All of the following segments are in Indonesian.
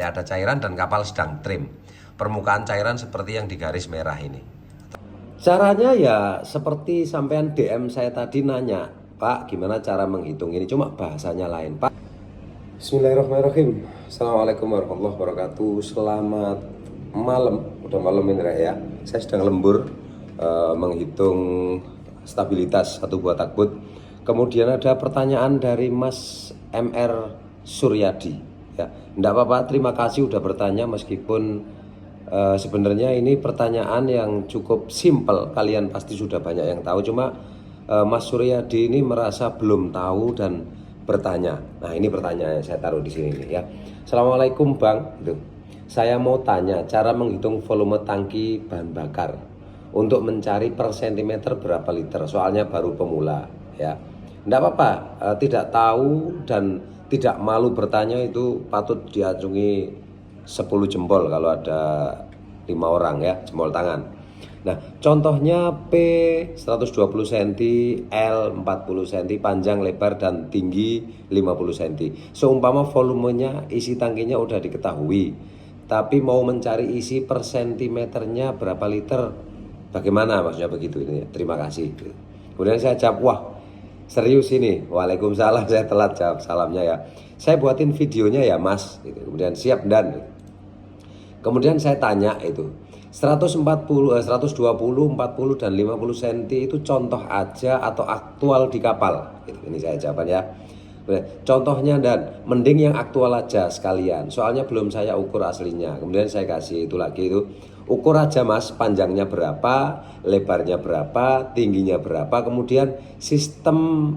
Ada cairan dan kapal sedang trim. Permukaan cairan seperti yang di garis merah ini. Caranya ya seperti sampean DM saya tadi nanya, Pak, gimana cara menghitung ini? Cuma bahasanya lain, Pak. Bismillahirrahmanirrahim. Assalamualaikum warahmatullahi wabarakatuh. Selamat malam. Udah malam ini ya. Saya sedang lembur menghitung stabilitas satu buah takbut. Kemudian ada pertanyaan dari Mas MR Suryadi. Ya, enggak apa-apa, terima kasih udah bertanya meskipun sebenarnya ini pertanyaan yang cukup simpel. Kalian pasti sudah banyak yang tahu, cuma Mas Suryadi ini merasa belum tahu dan bertanya. Nah, ini pertanyaannya saya taruh di sini nih ya. Assalamualaikum Bang. Gitu. Saya mau tanya cara menghitung volume tangki bahan bakar untuk mencari per sentimeter berapa liter. Soalnya baru pemula ya. Enggak apa-apa, tidak tahu dan tidak malu bertanya itu patut diacungi 10 jempol kalau ada 5 orang ya, jempol tangan. Nah, contohnya P 120 cm, L 40 cm, panjang, lebar, dan tinggi 50 cm. Seumpama volumenya isi tangkinya udah diketahui, tapi mau mencari isi per sentimeternya berapa liter, bagaimana maksudnya begitu ini ya. Terima kasih. Kemudian saya jawab, wah serius ini. Waalaikumsalam, saya telat jawab salamnya ya. Saya buatin videonya ya Mas gitu. Kemudian siap dan kemudian saya tanya itu 120, 40, dan 50 cm itu contoh aja atau aktual di kapal gitu. Ini saya jawaban ya. Contohnya dan mending yang aktual aja sekalian, soalnya belum saya ukur aslinya. Kemudian saya kasih itu lagi itu, ukur aja Mas, panjangnya berapa, lebarnya berapa, tingginya berapa, kemudian sistem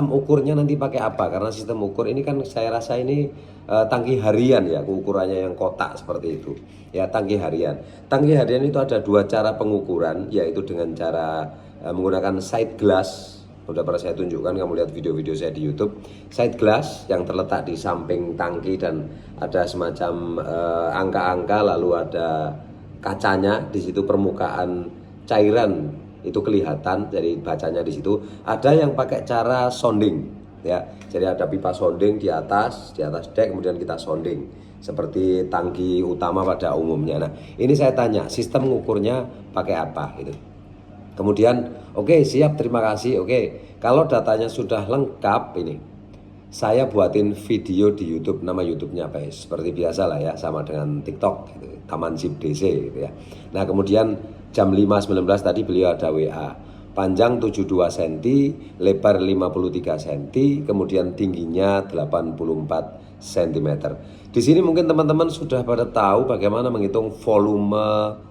ukurnya nanti pakai apa, karena sistem ukur ini kan saya rasa ini tangki harian ya, ukurannya yang kotak seperti itu ya. Tangki harian itu ada dua cara pengukuran, yaitu dengan cara menggunakan side glass. Udah pernah saya tunjukkan, kamu lihat video-video saya di YouTube. Side glass yang terletak di samping tangki dan ada semacam angka-angka, lalu ada kacanya di situ, permukaan cairan itu kelihatan, jadi bacanya di situ. Ada yang pakai cara sounding ya, jadi ada pipa sounding di atas dek, kemudian kita sounding seperti tangki utama pada umumnya. Nah, ini saya tanya sistem ngukurnya pakai apa gitu. Kemudian oke, siap, terima kasih. Oke, kalau datanya sudah lengkap ini, saya buatin video di YouTube. Nama YouTube-nya apa ya? Seperti biasa lah ya, sama dengan TikTok gitu, Taman Sip DC gitu ya. Nah, kemudian jam 5.19 tadi beliau ada WA. Panjang 72 cm, lebar 53 cm, kemudian tingginya 84 cm. Di sini mungkin teman-teman sudah pada tahu bagaimana menghitung volume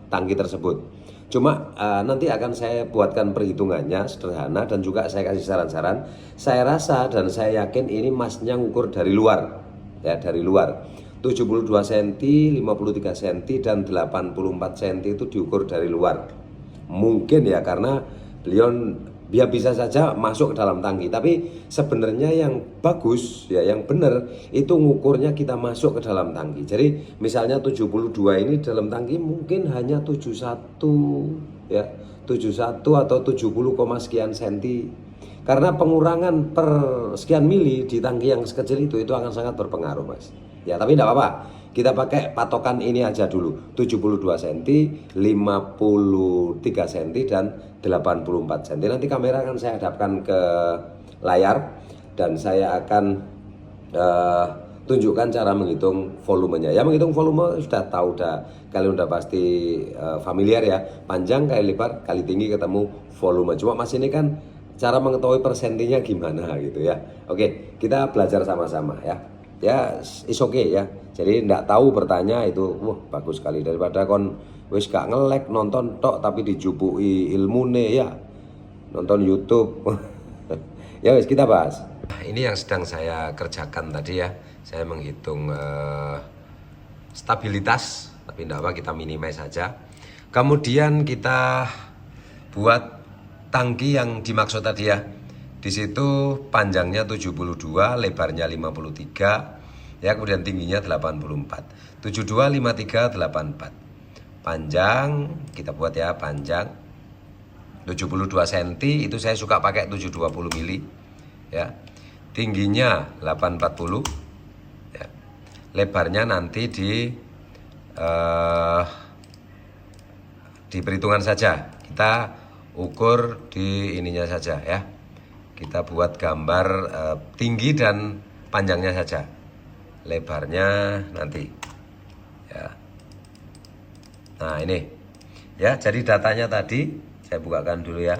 tangki tersebut. Cuma nanti akan saya buatkan perhitungannya sederhana dan juga saya kasih saran-saran. Saya rasa dan saya yakin ini Masnya ngukur dari luar ya, dari luar. 72 cm, 53 cm, dan 84 cm itu diukur dari luar. Mungkin ya karena beliau biar bisa saja masuk ke dalam tangki, tapi sebenarnya yang bagus ya, yang benar itu ngukurnya kita masuk ke dalam tangki. Jadi misalnya 72 ini dalam tangki mungkin hanya 71 ya, 71 atau 70, sekian senti. Karena pengurangan per sekian mili di tangki yang sekecil itu akan sangat berpengaruh Mas. Ya, tapi tidak apa-apa. Kita pakai patokan ini aja dulu, 72 cm, 53 cm, dan 84 cm. Nanti kamera akan saya hadapkan ke layar dan saya akan tunjukkan cara menghitung volumenya. Ya, menghitung volume sudah tahu, kalian udah pasti familiar ya. Panjang kali lebar kali tinggi ketemu volume. Cuma Mas ini kan cara mengetahui persentinya gimana gitu ya. Oke, kita belajar sama-sama ya. Ya, is okay ya. Jadi ndak tahu bertanya itu, wah bagus sekali, daripada kon wis gak ngelek nonton tok tapi dijupui ilmune ya. Nonton YouTube. Ya wis, kita bahas. Ini yang sedang saya kerjakan tadi ya. Saya menghitung stabilitas, tapi ndak apa, kita minimize saja. Kemudian kita buat tangki yang dimaksud tadi ya. Di situ panjangnya 72, lebarnya 53, ya, kemudian tingginya 84. 72, 53, 84. Panjang kita buat ya, panjang 72 cm, itu saya suka pakai 720 mili ya. Tingginya 840 ya. lebarnya nanti di perhitungan saja. Kita ukur di ininya saja ya. Kita buat gambar tinggi dan panjangnya saja. Lebarnya nanti ya. Nah ini ya, jadi datanya tadi saya bukakan dulu ya.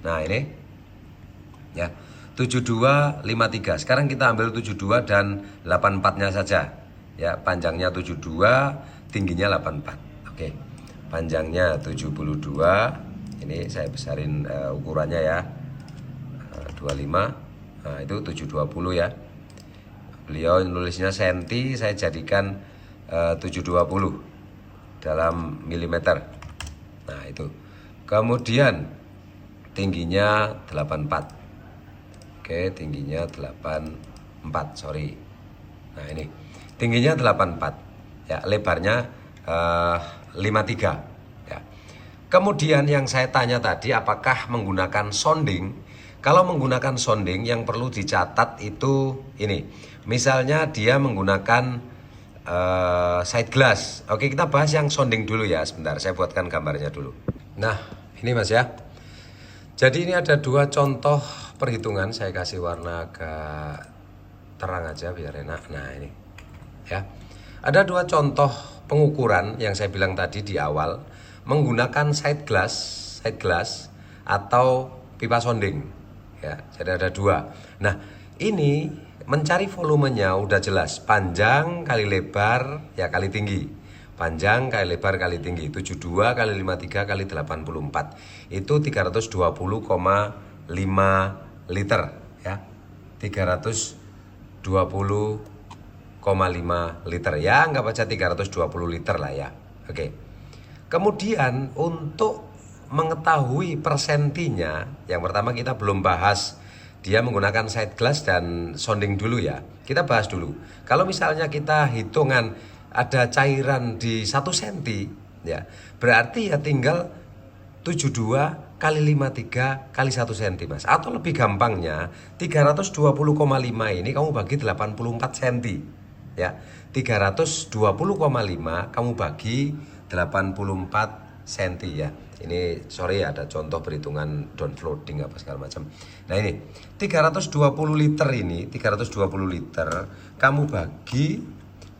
Nah ini ya 7253. Sekarang kita ambil 72 dan 84-nya saja ya. Panjangnya 72, tingginya 84. Oke, panjangnya 72. Ini saya besarin ukurannya ya, 25. Nah itu 720 ya. Beliau nulisnya senti, saya jadikan 720 dalam milimeter. Nah itu. Kemudian tingginya 84. Oke, tingginya 84, sorry. Nah ini tingginya 84 ya, lebarnya 53 ya. Kemudian yang saya tanya tadi, apakah menggunakan sounding? Kalau menggunakan sounding, yang perlu dicatat itu ini. Misalnya dia menggunakan side glass. Oke, kita bahas yang sounding dulu ya. Sebentar, saya buatkan gambarnya dulu. Nah, ini Mas ya. Jadi ini ada dua contoh perhitungan. Saya kasih warna agak terang aja biar enak. Nah ini ya. Ada dua contoh pengukuran yang saya bilang tadi di awal. Menggunakan side glass atau pipa sounding ya. Jadi ada dua. Nah ini mencari volumenya udah jelas, panjang kali lebar ya kali tinggi. Panjang kali lebar kali tinggi, 72 kali 53 kali 84. Itu 320,5 liter ya. 320,5 liter ya, anggap aja 320 liter lah ya. Oke. Kemudian untuk mengetahui persentinya, yang pertama kita belum bahas dia menggunakan side glass dan sounding dulu ya. Kita bahas dulu. Kalau misalnya kita hitungan ada cairan di 1 cm ya, berarti ya tinggal 72 kali 53 kali 1 cm Mas. Atau lebih gampangnya 320,5 ini kamu bagi 84 cm ya. 320,5 kamu bagi 84 cm ya. Ini sorry ada contoh perhitungan downloading apa segala macam. Nah ini 320 liter ini 320 liter kamu bagi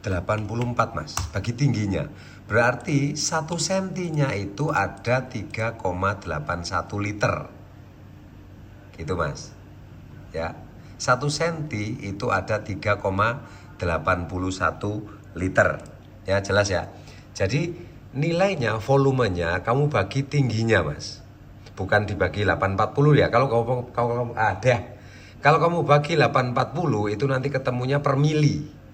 84 Mas, bagi tingginya. Berarti 1 sentinya itu ada 3,81 liter. Gitu Mas. Ya. 1 senti itu ada 3,81 liter. Ya, jelas ya. Jadi nilainya, volumenya kamu bagi tingginya Mas, bukan dibagi 840 ya. Kalau kamu bagi 840 itu nanti ketemunya per mili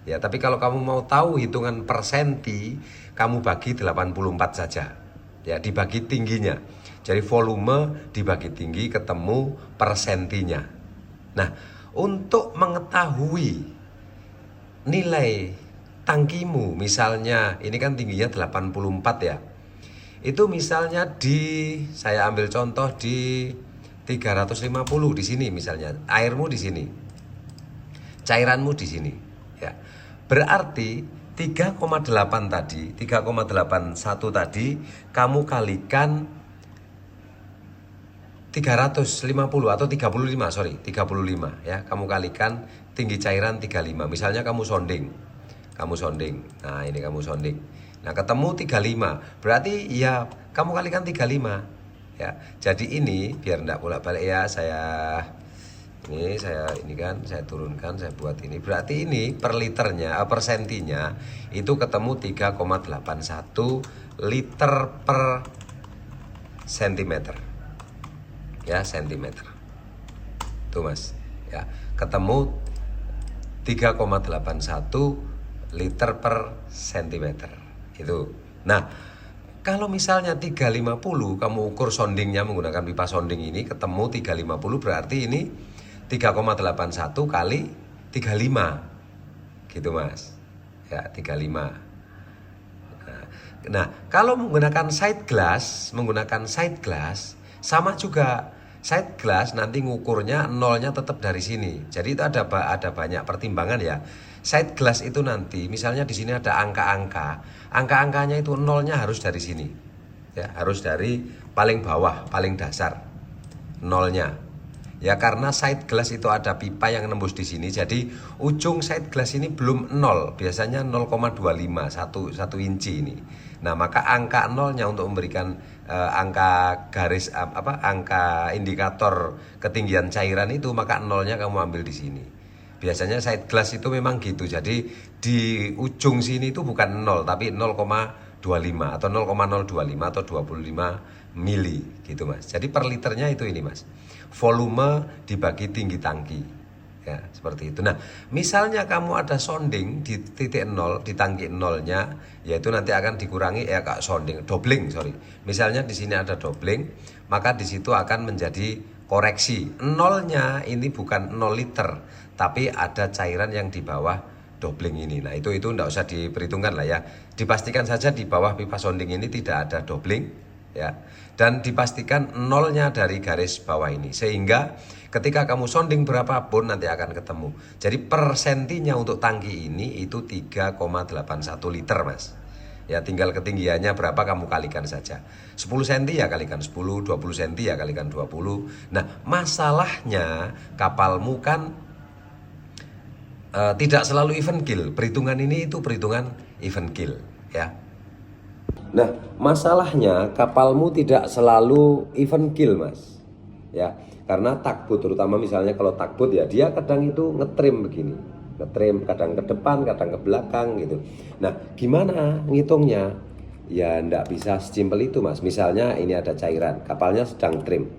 ya. Tapi kalau kamu mau tahu hitungan per senti, kamu bagi 84 saja ya, dibagi tingginya. Jadi volume dibagi tinggi ketemu per sentinya. Nah untuk mengetahui nilai tangkimu, misalnya ini kan tingginya 84 ya. Itu misalnya saya ambil contoh di 350 di sini misalnya. Airmu di sini. Cairanmu di sini ya. Berarti 3,8 tadi, 3,81 tadi kamu kalikan 350 atau 35, sorry, 35 ya. Kamu kalikan tinggi cairan 35. Misalnya kamu sounding. Nah, ini kamu sounding. Nah, ketemu 35. Berarti ya kamu kalikan 35 ya. Jadi ini biar enggak bolak-balik ya, saya turunkan, saya buat ini. Berarti ini per liternya, per sentinya itu ketemu 3,81 liter per sentimeter. Ya, sentimeter. Tuh Mas, ya. Ketemu 3,81 liter per sentimeter itu. Nah kalau misalnya 350 kamu ukur soundingnya menggunakan pipa sounding ini, ketemu 350 berarti ini 3,81 kali 35 gitu Mas ya, 35. Nah kalau menggunakan side glass sama juga Side glass nanti ngukurnya nolnya tetap dari sini. Jadi itu ada banyak pertimbangan ya. Side glass itu nanti misalnya di sini ada angka-angka, angka-angkanya itu nolnya harus dari sini. Ya, harus dari paling bawah, paling dasar. Nolnya. Ya karena side glass itu ada pipa yang nembus di sini. Jadi ujung side glass ini belum 0, biasanya 0,25, 1 inci ini. Nah, maka angka nolnya untuk memberikan angka garis angka indikator ketinggian cairan itu, maka nolnya kamu ambil di sini. Biasanya side glass itu memang gitu. Jadi di ujung sini itu bukan 0 tapi 0,25 atau 0,025 atau 25 mili gitu Mas. Jadi per liternya itu ini Mas. Volume dibagi tinggi tangki. Ya, seperti itu. Nah, misalnya kamu ada sounding di titik 0, di tangki nolnya, yaitu nanti akan dikurangi kak sounding, dobling, sorry. Misalnya di sini ada dobling, maka di situ akan menjadi koreksi. Nolnya ini bukan 0 liter, tapi ada cairan yang di bawah dobling ini. Nah, itu enggak usah diperhitungkan lah ya. Dipastikan saja di bawah pipa sounding ini tidak ada dobling ya. Dan dipastikan nolnya dari garis bawah ini. Sehingga ketika kamu sounding berapapun nanti akan ketemu. Jadi per sentinya untuk tangki ini itu 3,81 liter Mas. Ya tinggal ketinggiannya berapa kamu kalikan saja. 10 cm ya kalikan 10, 20 cm ya kalikan 20. Nah, masalahnya kapalmu kan tidak selalu even kill. Perhitungan ini itu perhitungan even kill ya. Nah, masalahnya kapalmu tidak selalu even kill Mas. Ya, karena tugboat terutama misalnya kalau tugboat ya dia kadang itu ngetrim begini. Ngetrim kadang ke depan, kadang ke belakang gitu. Nah, gimana ngitungnya? Ya ndak bisa sesimpel itu Mas. Misalnya ini ada cairan, kapalnya sedang trim.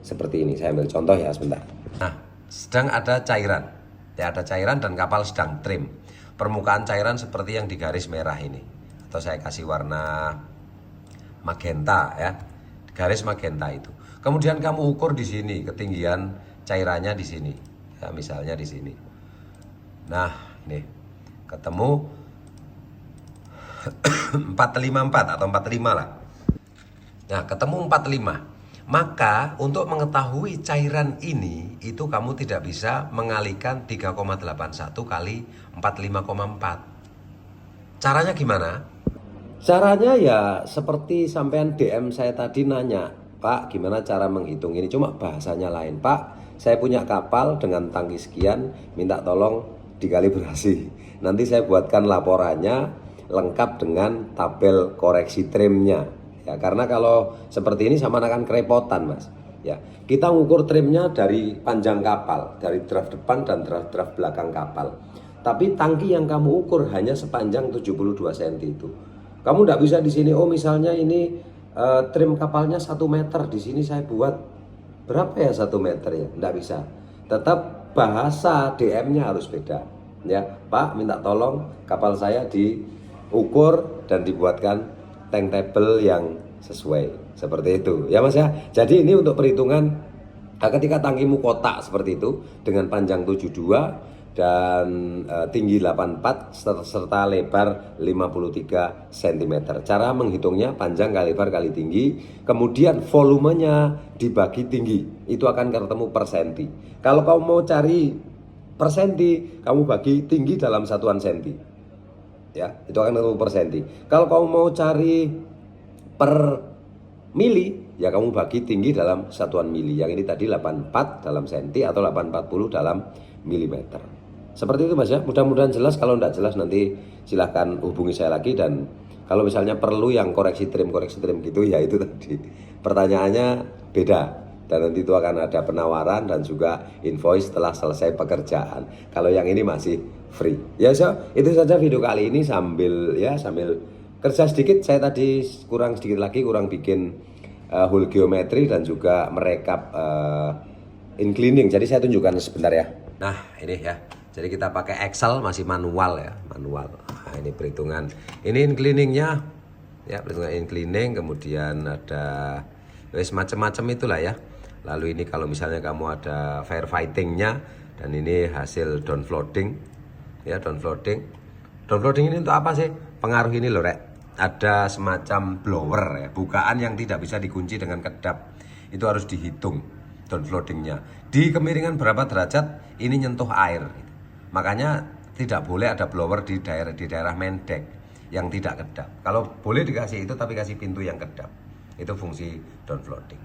Seperti ini, saya ambil contoh ya sebentar. Nah, sedang ada cairan. Ya, ada cairan dan kapal sedang trim. Permukaan cairan seperti yang di garis merah ini. Atau saya kasih warna magenta ya, garis magenta itu. Kemudian kamu ukur di sini ketinggian cairannya di sini, ya, misalnya di sini. Nah ini ketemu 454 atau 45 lah. Nah ketemu 45. Maka untuk mengetahui cairan ini itu kamu tidak bisa mengalihkan 3,81 kali 45,4. Caranya gimana? Caranya ya seperti sampean DM saya tadi nanya, Pak gimana cara menghitung ini, cuma bahasanya lain. Pak, saya punya kapal dengan tangki sekian, minta tolong dikalibrasi. Nanti saya buatkan laporannya lengkap dengan tabel koreksi trimnya. Ya, karena kalau seperti ini sama akan kerepotan Mas. Ya, kita ngukur trimnya dari panjang kapal, dari draft depan dan draft belakang kapal. Tapi tangki yang kamu ukur hanya sepanjang 72 cm itu. Kamu tidak bisa di sini, oh misalnya ini trim kapalnya 1 meter, di sini saya buat berapa ya 1 meter ya, tidak bisa. Tetap bahasa DM-nya harus beda. Ya, Pak minta tolong kapal saya diukur dan dibuatkan tank table yang sesuai, seperti itu. Ya Mas ya. Jadi ini untuk perhitungan ketika tangkimu kotak seperti itu dengan panjang 72 dan tinggi 84 serta lebar 53 cm. Cara menghitungnya panjang kali lebar kali tinggi, kemudian volumenya dibagi tinggi, itu akan ketemu per senti. Kalau kamu mau cari per senti, kamu bagi tinggi dalam satuan senti. Ya, itu akan ketemu per senti. Kalau kamu mau cari per mili, ya kamu bagi tinggi dalam satuan mili. Yang ini tadi 84 dalam senti atau 840 dalam milimeter. Seperti itu Mas ya, mudah-mudahan jelas. Kalau tidak jelas nanti silahkan hubungi saya lagi. Dan kalau misalnya perlu yang koreksi trim gitu, ya itu tadi pertanyaannya beda. Dan nanti itu akan ada penawaran dan juga invoice setelah selesai pekerjaan. Kalau yang ini masih free. Ya so, itu saja video kali ini sambil kerja sedikit. Saya tadi kurang bikin hole geometri dan juga merekap inclining. Jadi saya tunjukkan sebentar ya. Nah ini ya. Jadi kita pakai Excel, masih manual ya, manual. Nah, ini perhitungan, ini incliningnya, ya perhitungan inclining, kemudian ada macam-macam itulah ya. Lalu ini kalau misalnya kamu ada firefightingnya, dan ini hasil downfloading, ya downfloading. Downfloading ini untuk apa sih? Pengaruh ini loh Rek, ada semacam blower ya, bukaan yang tidak bisa dikunci dengan kedap, itu harus dihitung. downfloadingnya. Di kemiringan berapa derajat ini nyentuh air. Makanya tidak boleh ada blower di daerah main deck yang tidak kedap. Kalau boleh dikasih itu tapi kasih pintu yang kedap. Itu fungsi downfloading.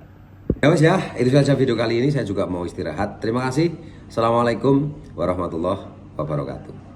Ya mas ya, itu saja video kali ini. Saya juga mau istirahat. Terima kasih. Assalamualaikum warahmatullahi wabarakatuh.